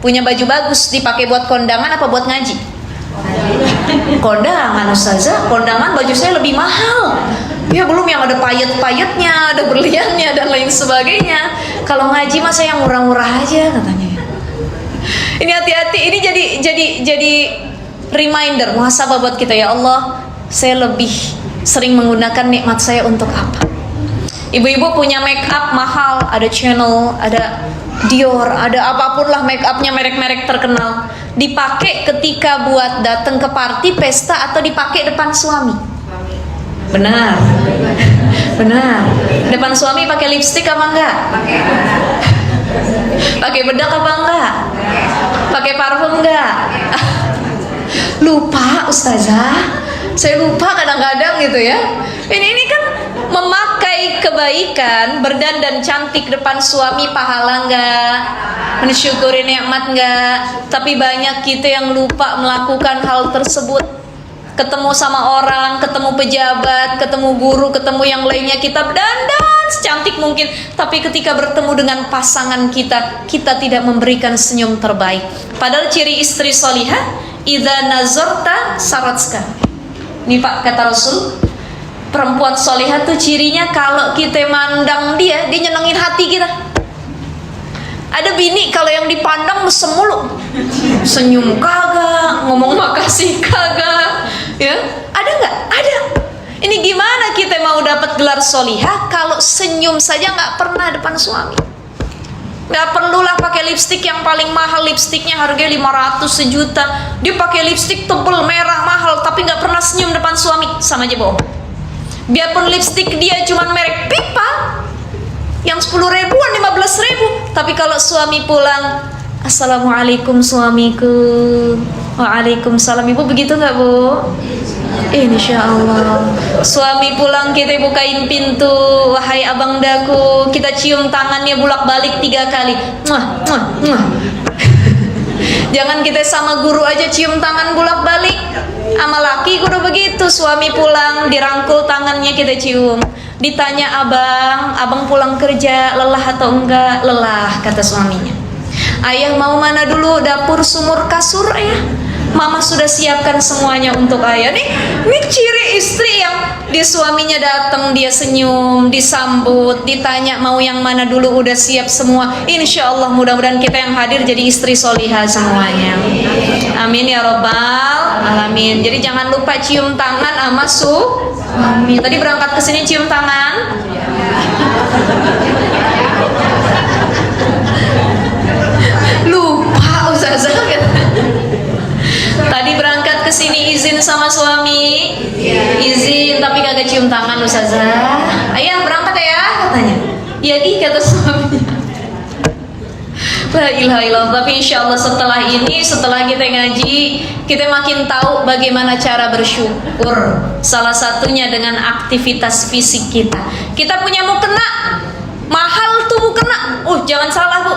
punya baju bagus dipakai buat kondangan apa buat ngaji? Kondangan, Ustazah. Kondangan baju saya lebih mahal. Ya belum yang ada payet-payetnya, ada berliannya dan lain sebagainya. Kalau ngaji mah saya yang murah-murah aja katanya. Ini hati-hati, ini jadi reminder, muhasabah buat kita. Ya Allah, saya lebih sering menggunakan nikmat saya untuk apa? Ibu-ibu punya make up mahal, ada Chanel, ada Dior, ada apapun lah make upnya merek-merek terkenal, dipakai ketika buat datang ke party, pesta, atau dipakai depan suami. Benar, benar. Depan suami pakai lipstik apa enggak? Pakai bedak apa enggak? Pakai parfum enggak? Lupa Ustazah, saya lupa kadang-kadang gitu ya. Ini kan memakai kebaikan, berdandan cantik depan suami, pahala enggak? Mensyukuri nikmat enggak? Tapi banyak kita yang lupa melakukan hal tersebut. Ketemu sama orang, ketemu pejabat, ketemu guru, ketemu yang lainnya, kita dandan secantik mungkin, tapi ketika bertemu dengan pasangan kita, kita tidak memberikan senyum terbaik. Padahal ciri istri solihah, idza nazarta saratska. Ini Pak kata Rasul, perempuan solihah tuh cirinya kalau kita mandang dia nyenengin hati kita. Ada bini kalau yang dipandang mesem mulu, senyum kagak, ngomong makasih kagak, ya? Ada nggak? Ada. Ini gimana kita mau dapat gelar solihah kalau senyum saja nggak pernah depan suami? Nggak perlulah pakai lipstik yang paling mahal, lipstiknya harganya 500 sejuta. Dia pakai lipstik tebel merah mahal, tapi nggak pernah senyum depan suami, sama aja bohong. Biarpun lipstik dia cuma merek Pipa, yang 10 ribuan, 15 ribu, tapi kalau suami pulang, assalamualaikum suamiku, waalaikumsalam. Ibu begitu nggak Bu? Insya Allah. Suami pulang kita bukain pintu, wahai abang daku, kita cium tangannya bolak-balik 3 kali. Muah, muah, muah. Jangan kita sama guru aja cium tangan bolak-balik. Sama laki kudu begitu, suami pulang dirangkul tangannya kita cium. Ditanya abang pulang kerja lelah atau enggak? Lelah, kata suaminya. Ayah mau mana dulu? Dapur, sumur, kasur ayah. Mama sudah siapkan semuanya untuk ayah. Ini ciri istri yang di suaminya datang dia senyum, disambut, ditanya mau yang mana dulu, udah siap semua. Insya Allah mudah-mudahan kita yang hadir jadi istri solihah semuanya. Amin ya robbal alamin. Jadi jangan lupa cium tangan sama suami. Tadi berangkat ke sini cium tangan. Lupa Ustazah. Tadi berangkat ke sini izin sama suami, izin tapi kagak cium tangan Ustazah. Ayah berangkat ya katanya. Iya kata suaminya. La ilaha illallah. Tapi insya Allah setelah ini, setelah kita ngaji, kita makin tahu bagaimana cara bersyukur. Salah satunya dengan aktivitas fisik kita. Kita punya mukena, mahal tuh mukena. Jangan salah Bu,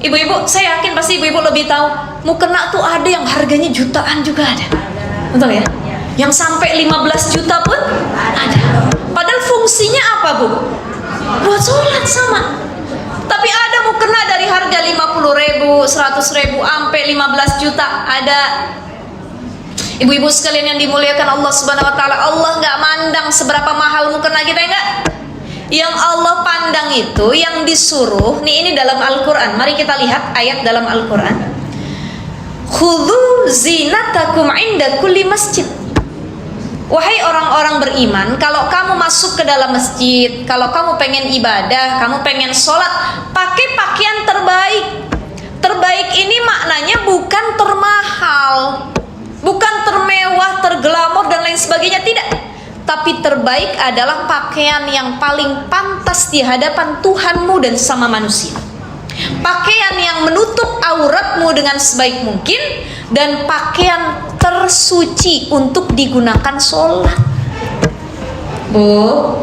ibu-ibu, saya yakin pasti ibu-ibu lebih tahu. Mukena tuh ada yang harganya jutaan juga ada. Betul ya? Yang sampai 15 juta pun ada. Padahal fungsinya apa Bu? Buat sholat sama. Tapi ada mukena dari harga 50 ribu, 100 ribu, sampai 15 juta ada. Ibu-ibu sekalian yang dimuliakan Allah Subhanahu Wa Taala, Allah nggak mandang seberapa mahal mukena kita, enggak. Yang Allah pandang itu yang disuruh. Ini dalam Al-Quran. Mari kita lihat ayat dalam Al-Quran. Khudhu zinatakum inda kulli masjid. Wahai orang-orang beriman, kalau kamu masuk ke dalam masjid, kalau kamu pengen ibadah, kamu pengen sholat, pakai pakaian terbaik. Terbaik ini maknanya bukan termahal, bukan termewah, terglamor dan lain sebagainya, tidak. Tapi terbaik adalah pakaian yang paling pantas di hadapan Tuhanmu dan sama manusia. Pakaian yang menutup auratmu dengan sebaik mungkin, dan pakaian tersuci untuk digunakan sholat, Bu.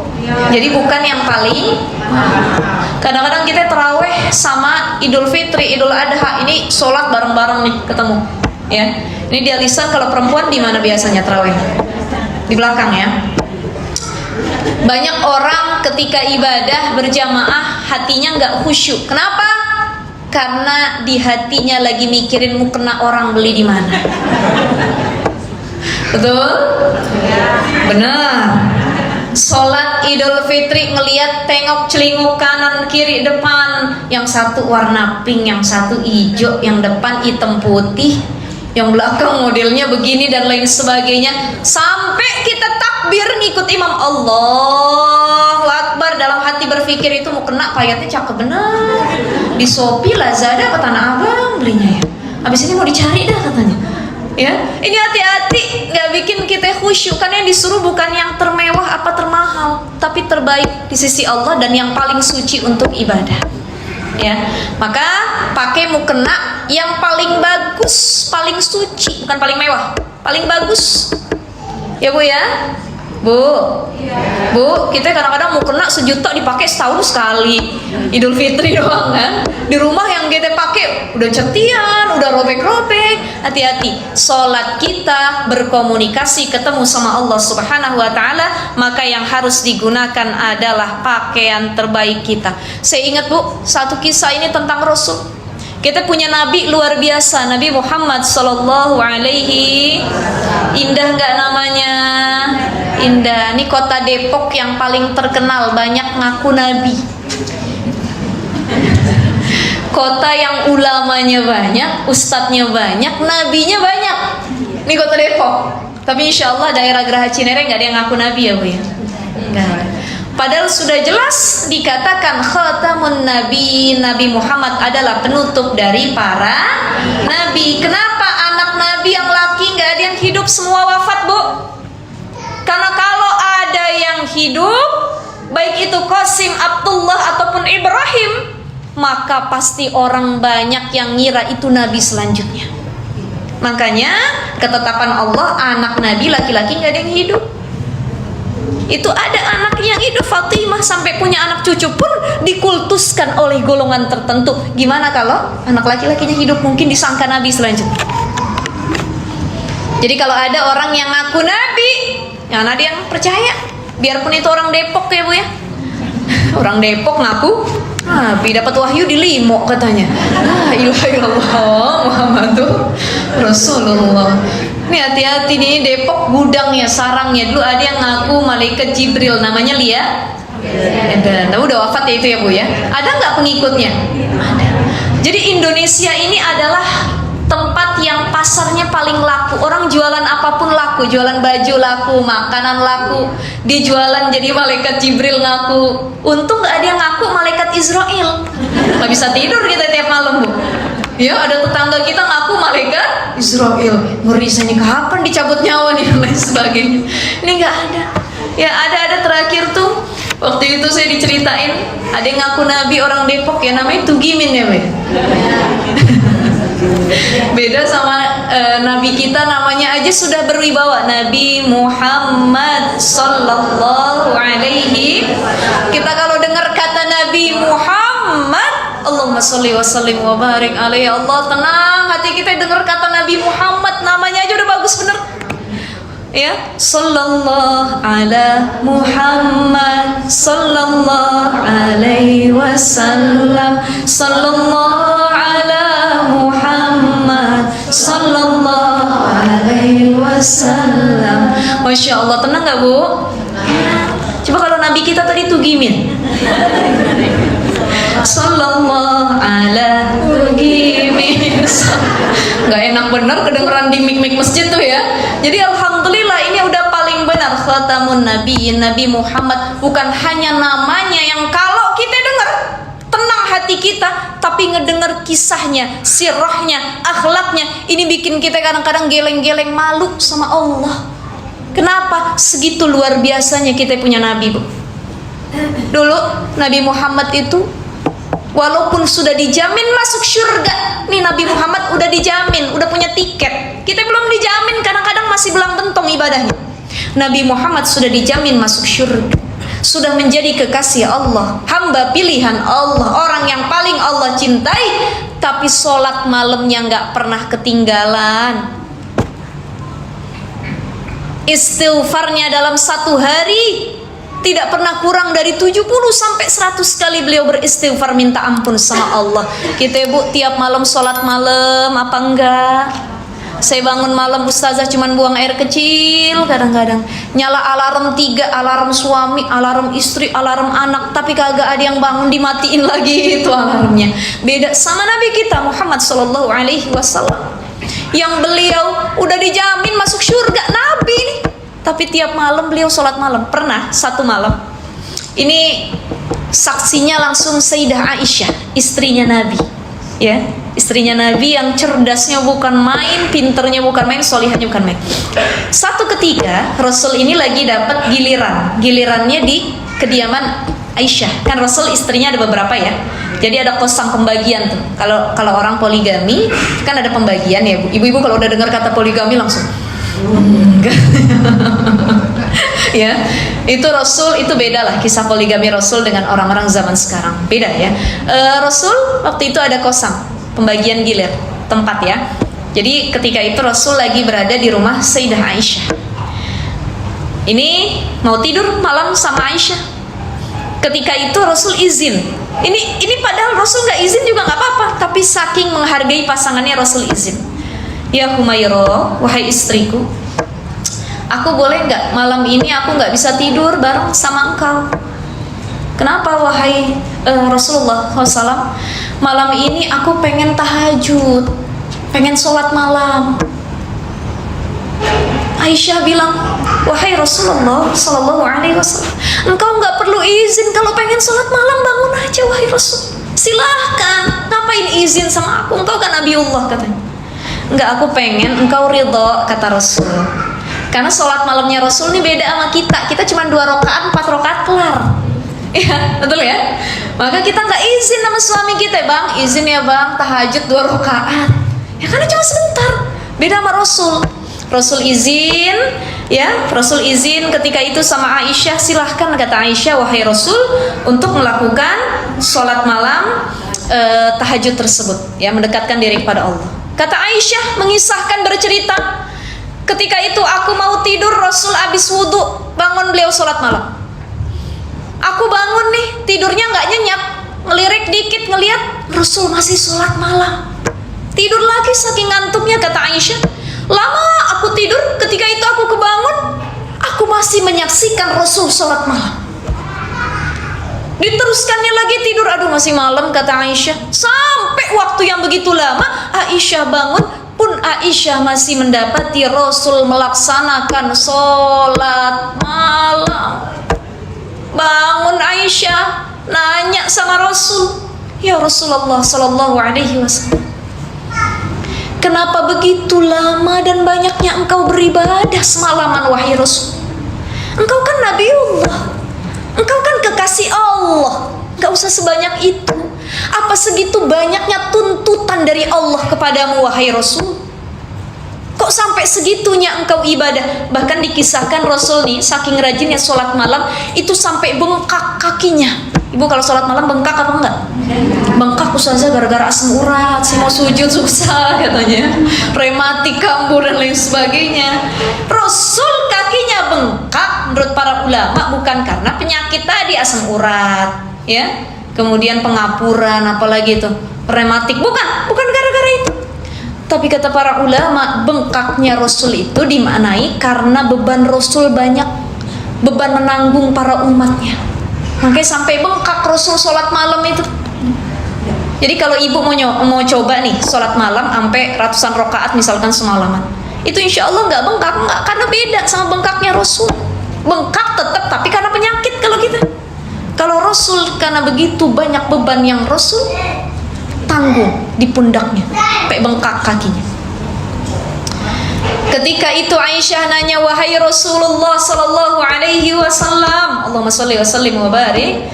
Jadi bukan yang paling. Kadang-kadang kita terawih sama Idul Fitri, Idul Adha, ini sholat bareng-bareng nih ketemu, ya. Ini dia lisan. Kalau perempuan di mana biasanya terawih? Di belakang, ya. Banyak orang ketika ibadah berjamaah hatinya nggak khusyuk. Kenapa? Karena di hatinya lagi mikirin mau kena orang beli di mana. Betul? Benar. Sholat Idul Fitri ngelihat tengok celinguk kanan kiri depan, yang satu warna pink, yang satu hijau, yang depan hitam putih, yang belakang modelnya begini dan lain sebagainya, sampai kita takbir ngikut imam Allahu Akbar, dalam hati berpikir itu mau kena payatnya cakep bener, di Shopee, Lazada, ke Tanah Abang belinya ya, habis ini mau dicari dah katanya. Ya, ini hati-hati nggak bikin kita khusyuk, karena yang disuruh bukan yang termewah apa termahal, tapi terbaik di sisi Allah dan yang paling suci untuk ibadah. Ya, maka pakai mukena yang paling bagus, paling suci, bukan paling mewah, paling bagus. Ya Bu ya, Bu, kita kadang-kadang mukena 1 juta dipakai setahun sekali, Idul Fitri doang kan. Di rumah yang kita pakai udah cetian, udah robek-robek. Hati-hati, sholat kita berkomunikasi ketemu sama Allah Subhanahu Wa Taala, maka yang harus digunakan adalah pakaian terbaik kita. Saya ingat Bu, satu kisah ini tentang Rasul. Kita punya Nabi luar biasa, Nabi Muhammad Sallallahu Alaihi. Indah nggak namanya? Indah. Ini kota Depok yang paling terkenal, banyak ngaku Nabi. Kota yang ulamanya banyak, ustadznya banyak, nabinya banyak. Ini kota Depok. Tapi insya Allah daerah Geraha Cinere nggak ada yang ngaku Nabi ya Bu ya? Nggak. Padahal sudah jelas dikatakan khatamun Nabi, Nabi Muhammad adalah penutup dari para Nabi. Kenapa anak Nabi yang laki nggak ada yang hidup, semua wafat Bu? Karena kalau ada yang hidup, baik itu Qasim, Abdullah ataupun Ibrahim, maka pasti orang banyak yang ngira itu Nabi selanjutnya. Makanya ketetapan Allah, anak Nabi laki-laki nggak ada yang hidup. Itu ada anak yang hidup, Fatimah sampai punya anak cucu pun dikultuskan oleh golongan tertentu. Gimana kalau anak laki-lakinya hidup, mungkin disangka Nabi selanjutnya. Jadi kalau ada orang yang ngaku Nabi, yang ada yang percaya, biarpun itu orang Depok ya Bu ya. Orang Depok ngaku Nabi, dapat wahyu di Limo katanya. La ilaha illallah Muhammadur Rasulullah. Ini hati-hati nih, Depok gudangnya, sarangnya. Dulu ada yang ngaku malaikat Jibril, namanya Lia. Dan udah wafat ya itu ya Bu ya. Ada nggak pengikutnya? Ada. Jadi Indonesia ini adalah tempat yang pasarnya paling laku. Orang jualan apapun laku, jualan baju laku, makanan laku, dijualan jadi malaikat Jibril ngaku. Untung nggak ada yang ngaku malaikat Israel. Nggak bisa tidur kita tiap malam Bu. Ya, ada tetangga kita ngaku malaikat Israel. Ngeri, saya ini kapan dicabut nyawa nih dan lain sebagainya. Ini nggak ada. Ya ada terakhir tuh. Waktu itu saya diceritain ada yang ngaku Nabi orang Depok ya, namanya Tugimin ya Be. Beda sama Nabi kita, namanya aja sudah berwibawa, Nabi Muhammad Sallallahu Alaihi. Kita kalau dengar kata Nabi Muhammad, Allahumma sholli wa sallim wa barik alaihi. Allah, tenang hati kita dengar kata Nabi Muhammad, namanya aja udah bagus bener. Ya, sallallahu ala Muhammad sallallahu alaihi wasallam, sallallahu ala Muhammad sallallahu alaihi wasallam. Masya Allah, tenang nggak Bu? Coba kalau Nabi kita tadi Tugimin, sallallahu ala Tugimin. Nggak enak bener kedengeran di mik-mik masjid tuh ya. Jadi alhamdulillah ini udah paling benar khatamun Nabi, Nabi Muhammad. Bukan hanya namanya yang kalau kita dengar tenang hati kita, tapi ngedengar kisahnya, sirahnya, akhlaknya, ini bikin kita kadang-kadang geleng-geleng malu sama Allah. Kenapa? Segitu luar biasanya kita punya Nabi Bu. Dulu Nabi Muhammad itu walaupun sudah dijamin masuk surga, nih Nabi Muhammad udah dijamin, udah punya tiket. Kita belum dijamin, kadang-kadang masih belang bentong ibadahnya. Nabi Muhammad sudah dijamin masuk syurga, sudah menjadi kekasih Allah, hamba pilihan Allah, orang yang paling Allah cintai, tapi sholat malamnya nggak pernah ketinggalan. Istighfarnya dalam satu hari tidak pernah kurang dari 70 sampai 100 kali beliau beristighfar minta ampun sama Allah. Kita ibu tiap malam sholat malam apa enggak? Saya bangun malam ustazah cuman buang air kecil, kadang-kadang nyala alarm 3, alarm suami, alarm istri, alarm anak, tapi kagak ada yang bangun, dimatiin lagi itu alarmnya. Beda sama Nabi kita Muhammad sallallahu alaihi wasallam, yang beliau udah dijamin masuk surga, Nabi nih, tapi tiap malam beliau sholat malam. Pernah satu malam ini saksinya langsung Sayyidah Aisyah, istrinya Nabi, ya, istrinya Nabi yang cerdasnya bukan main, pinternya bukan main, solihahnya bukan main. Satu ketika Rasul ini lagi dapat gilirannya di kediaman Aisyah. Kan Rasul istrinya ada beberapa ya. Jadi ada kosong pembagian tuh. Kalau orang poligami kan ada pembagian ya. Ibu-ibu kalau udah dengar kata poligami langsung ya, itu Rasul, itu beda lah kisah poligami Rasul dengan orang-orang zaman sekarang, beda ya. Rasul waktu itu ada kosong pembagian gilir tempat ya. Jadi ketika itu Rasul lagi berada di rumah Sayyidah Aisyah. Ini mau tidur malam sama Aisyah. Ketika itu Rasul izin. Ini padahal Rasul nggak izin juga nggak apa-apa, tapi saking menghargai pasangannya Rasul izin. Ya Humairah, wahai istriku, aku boleh nggak malam ini aku nggak bisa tidur bareng sama engkau? Kenapa wahai Rasulullah SAW? Malam ini aku pengen tahajud, pengen sholat malam. Aisyah bilang, wahai Rasulullah Sallallahu Alaihi Wasallam, engkau nggak perlu izin kalau pengen sholat malam, bangun aja wahai Rasul. Silahkan, ngapain izin sama aku? Engkau kan Nabiullah katanya. Enggak, aku pengen engkau ridho, kata Rasul. Karena sholat malamnya Rasul ini beda sama kita. Kita cuma 2 rakaat, 4 rakaat kelar. Iya, betul ya? Maka kita nggak izin sama suami kita, bang, izin ya bang, tahajud 2 rakaat. Ya karena cuma sebentar. Beda sama Rasul. Rasul izin, ya, Rasul izin ketika itu sama Aisyah, silahkan kata Aisyah, wahai Rasul, untuk melakukan sholat malam tahajud tersebut, ya, mendekatkan diri kepada Allah. Kata Aisyah mengisahkan, bercerita, ketika itu aku mau tidur, Rasul habis wudhu, bangun beliau sholat malam. Aku bangun nih, tidurnya nggak nyenyak, ngelirik dikit ngeliat Rasul masih sholat malam. Tidur lagi saking ngantuknya, kata Aisyah. Lama aku tidur, ketika itu aku kebangun, aku masih menyaksikan Rasul sholat malam. Diteruskannya lagi tidur, aduh masih malam, kata Aisyah. Sampai waktu yang begitu lama, Aisyah bangun, pun Aisyah masih mendapati Rasul melaksanakan sholat malam. Bangun Aisyah, nanya sama Rasul, ya Rasulullah Sallallahu Alaihi Wasallam, kenapa begitu lama dan banyaknya engkau beribadah semalaman wahai Rasul? Engkau kan Nabiullah, engkau kan kekasih Allah, gak usah sebanyak itu. Apa segitu banyaknya tuntutan dari Allah kepadamu wahai Rasul? Kok sampai segitunya engkau ibadah? Bahkan dikisahkan Rasul nih, saking rajinnya sholat malam, itu sampai bengkak kakinya. Ibu kalau sholat malam bengkak apa enggak? Bengkak ustazah gara-gara asam urat, sih mau sujud susah katanya, rematik kambuh dan lain sebagainya. Rasul kakinya bengkak menurut para ulama bukan karena penyakit tadi, asam urat, ya, kemudian pengapuran, apalagi itu rematik, bukan gara-gara itu. Tapi kata para ulama, bengkaknya Rasul itu dimaknai karena beban Rasul banyak, beban menanggung para umatnya. Makanya sampai bengkak Rasul sholat malam itu. Jadi kalau ibu mau coba nih sholat malam sampai ratusan rakaat misalkan semalaman, itu insya Allah nggak bengkak, nggak, karena beda sama bengkaknya Rasul. Bengkak tetap, tapi karena penyakit kalau kita. Kalau Rasul karena begitu banyak beban yang Rasul tanggung di pundaknya, sampai bengkak kakinya. Ketika itu Aisyah nanya, wahai Rasulullah Sallallahu Alaihi Wasallam, Allahumma sholli wa sallim wa barik,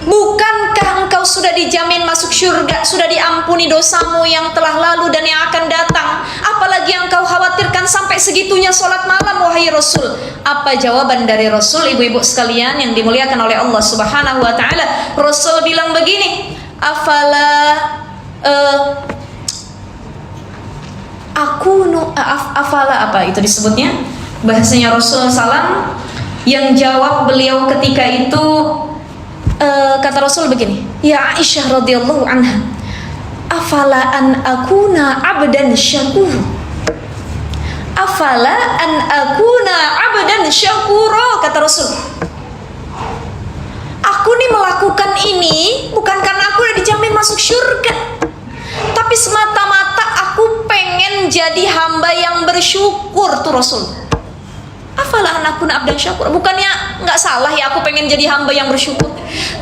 bukankah engkau sudah dijamin masuk surga, sudah diampuni dosamu yang telah lalu dan yang akan datang. Apalagi yang kau khawatirkan sampai segitunya sholat malam, wahai Rasul? Apa jawaban dari Rasul, ibu-ibu sekalian yang dimuliakan oleh Allah Subhanahu wa taala? Rasul bilang begini, afala apa itu disebutnya? Bahasanya Rasul salam yang jawab beliau ketika itu, kata Rasul begini, ya Aisyah radhiyallahu anha, afala an akuna abdan syakur, afala an akuna abdan syakura, kata Rasul. Aku nih melakukan ini bukan karena aku udah dijamin masuk surga, tapi semata-mata aku pengen jadi hamba yang bersyukur, tuh Rasul. Afala anakuna abdan syakur, bukannya nggak salah ya aku pengen jadi hamba yang bersyukur,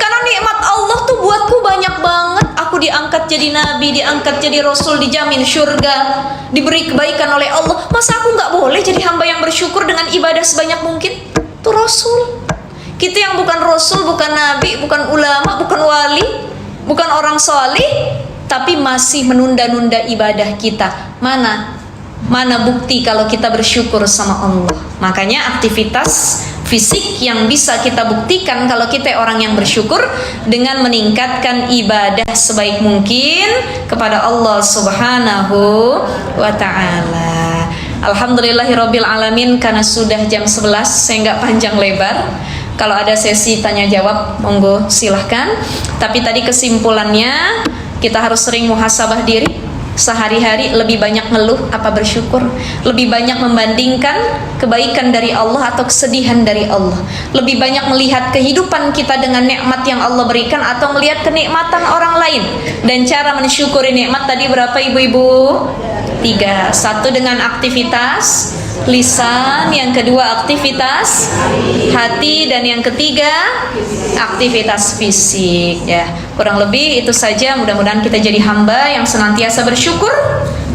karena nikmat Allah tuh buatku banyak banget. Aku diangkat jadi nabi, diangkat jadi rasul, dijamin surga, diberi kebaikan oleh Allah. Masa aku nggak boleh jadi hamba yang bersyukur dengan ibadah sebanyak mungkin? Tuh Rasul. Kita yang bukan rasul, bukan nabi, bukan ulama, bukan wali, bukan orang solih, tapi masih menunda-nunda ibadah kita. Mana bukti kalau kita bersyukur sama Allah? Makanya aktivitas fisik yang bisa kita buktikan kalau kita orang yang bersyukur dengan meningkatkan ibadah sebaik mungkin kepada Allah Subhanahu wa ta'ala. Alhamdulillahirabbil alamin, karena sudah jam 11 saya nggak panjang lebar. Kalau ada sesi tanya jawab monggo silahkan. Tapi tadi kesimpulannya, kita harus sering muhasabah diri. Sehari-hari lebih banyak ngeluh apa bersyukur? Lebih banyak membandingkan kebaikan dari Allah atau kesedihan dari Allah? Lebih banyak melihat kehidupan kita dengan nikmat yang Allah berikan atau melihat kenikmatan orang lain? Dan cara mensyukuri nikmat tadi berapa ibu-ibu? 3. 1 dengan aktivitas lisan, yang kedua aktivitas hati, dan yang ketiga aktivitas fisik, ya. Kurang lebih itu saja. Mudah-mudahan kita jadi hamba yang senantiasa bersyukur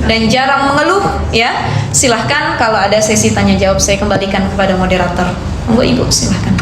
dan jarang mengeluh, ya. Silahkan kalau ada sesi tanya jawab saya kembalikan kepada moderator. Monggo ibu silahkan.